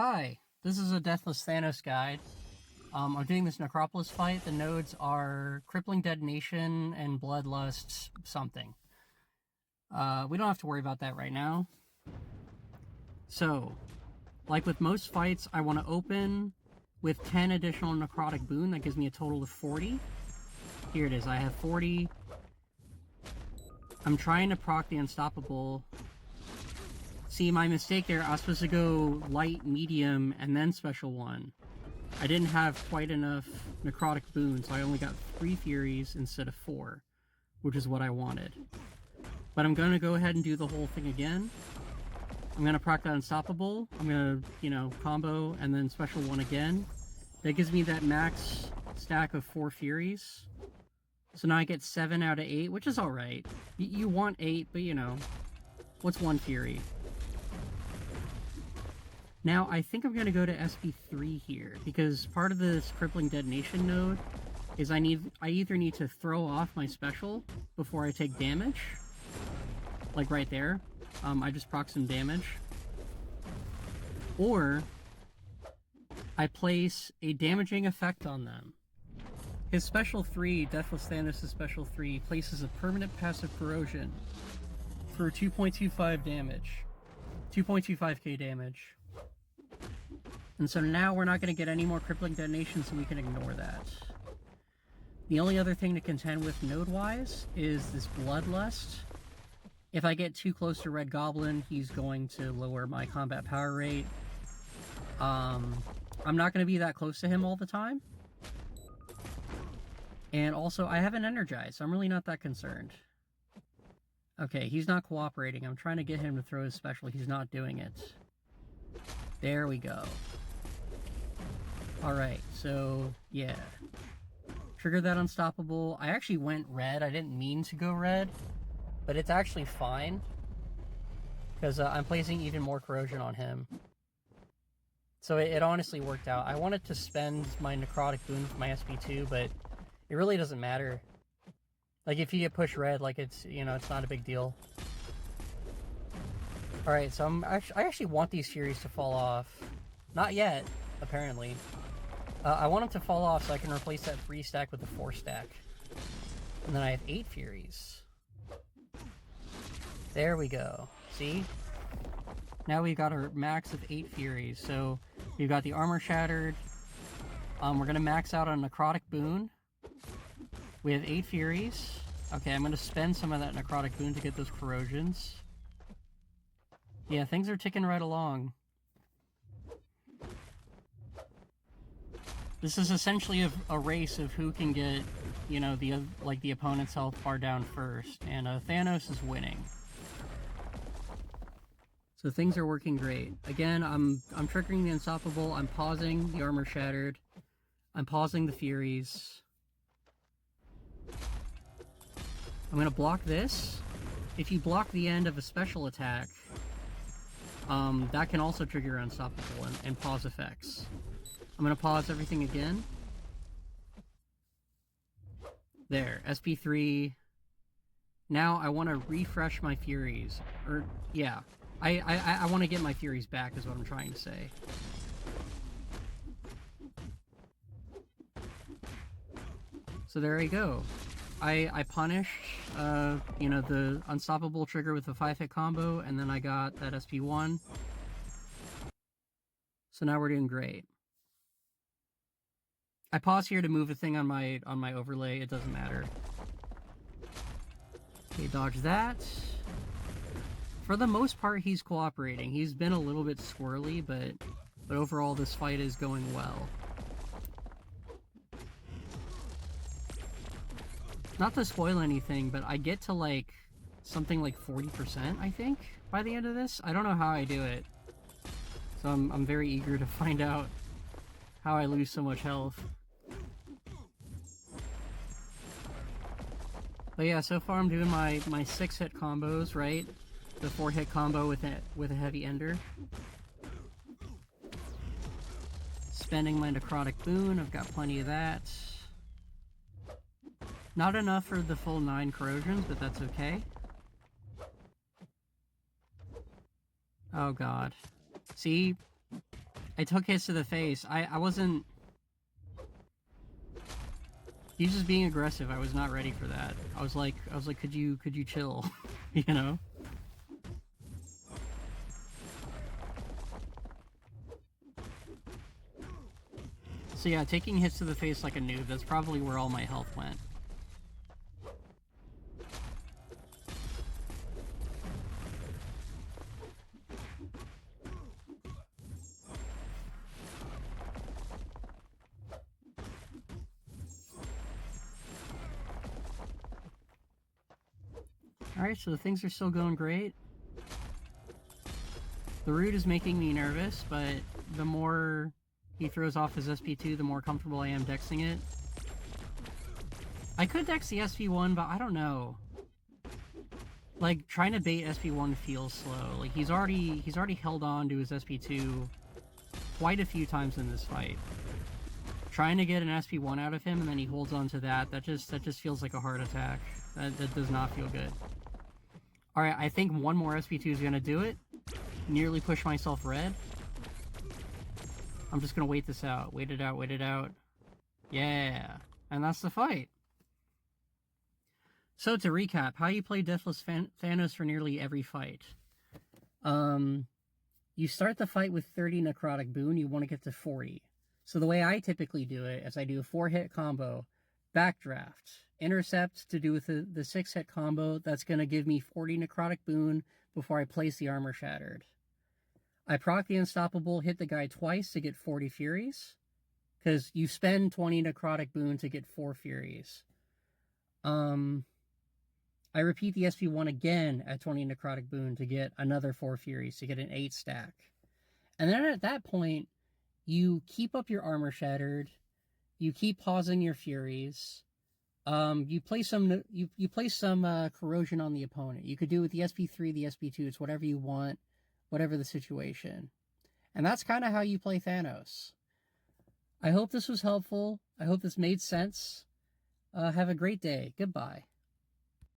Hi, this is a Deathless Thanos guide. I'm doing this Necropolis fight. The nodes are Crippling Detonation and Bloodlust something. We don't have to worry about that right now. So, like with most fights, I want to open with 10 additional Necrotic Boon. That gives me a total of 40. Here it is, I have 40. I'm trying to proc the Unstoppable. See, my mistake there, I was supposed to go light, medium, and then special one. I didn't have quite enough necrotic boon, so I only got 3 Furies instead of 4, which is what I wanted. But I'm going to go ahead and do the whole thing again. I'm going to proc that Unstoppable, I'm going to, combo, and then special one again. That gives me that max stack of 4 Furies. So now I get 7 out of 8, which is alright. You want 8, but what's 1 Fury? Now, I think I'm going to go to SP3 here, because part of this Crippling Detonation node is I either need to throw off my special before I take damage, like right there, I just proc some damage, or I place a damaging effect on them. His special 3, Deathless Thanos' special 3, places a permanent passive corrosion for 2.25 damage, 2.25k damage. And so now we're not going to get any more Crippling Detonation, so we can ignore that. The only other thing to contend with node-wise is this Bloodlust. If I get too close to Red Goblin, he's going to lower my combat power rate. I'm not going to be that close to him all the time. And also, I haven't energized, so I'm really not that concerned. Okay, he's not cooperating. I'm trying to get him to throw his special. He's not doing it. There we go. Alright, so, yeah. Trigger that Unstoppable. I actually went red. I didn't mean to go red, but it's actually fine, because I'm placing even more corrosion on him. So it honestly worked out. I wanted to spend my Necrotic Boon for my SP2, but it really doesn't matter. Like, if you get pushed red, like, it's, it's not a big deal. Alright, so I actually want these Furies to fall off. Not yet, apparently. I want them to fall off so I can replace that 3 stack with a 4 stack. And then I have 8 Furies. There we go. See? Now we've got our max of 8 Furies. So we've got the Armor Shattered. We're going to max out on Necrotic Boon. We have 8 Furies. Okay, I'm going to spend some of that Necrotic Boon to get those Corrosions. Yeah, things are ticking right along. This is essentially a race of who can get, the opponent's health bar down first, and Thanos is winning. So things are working great. Again, I'm triggering the Unstoppable. I'm pausing the Armor Shattered. I'm pausing the Furies. I'm gonna block this. If you block the end of a special attack, that can also trigger Unstoppable and pause effects. I'm going to pause everything again. There, SP3. Now I want to refresh my Furies. Or, yeah. I want to get my Furies back is what I'm trying to say. So there I go. I punished, the Unstoppable trigger with the 5-hit combo, and then I got that SP1. So now we're doing great. I pause here to move a thing on my overlay. It doesn't matter. Okay, dodge that. For the most part, he's cooperating. He's been a little bit squirrely, but overall, this fight is going well. Not to spoil anything, but I get to something like 40%, I think, by the end of this. I don't know how I do it. So I'm very eager to find out how I lose so much health. But yeah, so far I'm doing my 6-hit combos, right? The 4-hit combo with a heavy ender. Spending my Necrotic Boon, I've got plenty of that. Not enough for the full 9 corrosions, but that's okay. Oh god. See? I took hits to the face. I wasn't... He was just being aggressive. I was not ready for that. I was like, could you chill? You know? So yeah, taking hits to the face like a noob, that's probably where all my health went. Alright, so things are still going great. The root is making me nervous, but the more he throws off his SP2, the more comfortable I am dexing it. I could dex the SP1, but I don't know. Like, trying to bait SP1 feels slow. Like, he's already held on to his SP2 quite a few times in this fight. Trying to get an SP1 out of him, and then he holds on to that just feels like a heart attack. That does not feel good. Alright, I think one more SP2 is gonna do it. Nearly push myself red. I'm just gonna wait this out. Wait it out, wait it out. Yeah. And that's the fight. So to recap, how you play Deathless Thanos for nearly every fight. You start the fight with 30 necrotic boon, you want to get to 40. So the way I typically do it is I do a 4-hit combo, backdraft, intercept to do with the 6-hit combo. That's going to give me 40 necrotic boon before I place the armor shattered. I proc the unstoppable, hit the guy twice to get 40 furies, because you spend 20 necrotic boon to get 4 furies. I repeat the SP1 again at 20 necrotic boon to get another 4 furies, to get an 8 stack. And then at that point, you keep up your armor shattered, you keep pausing your furies, you place some corrosion on the opponent. You could do it with the SP3, the SP2, it's whatever you want, whatever the situation. And that's kind of how you play Thanos. I hope this was helpful. I hope this made sense. Have a great day. Goodbye.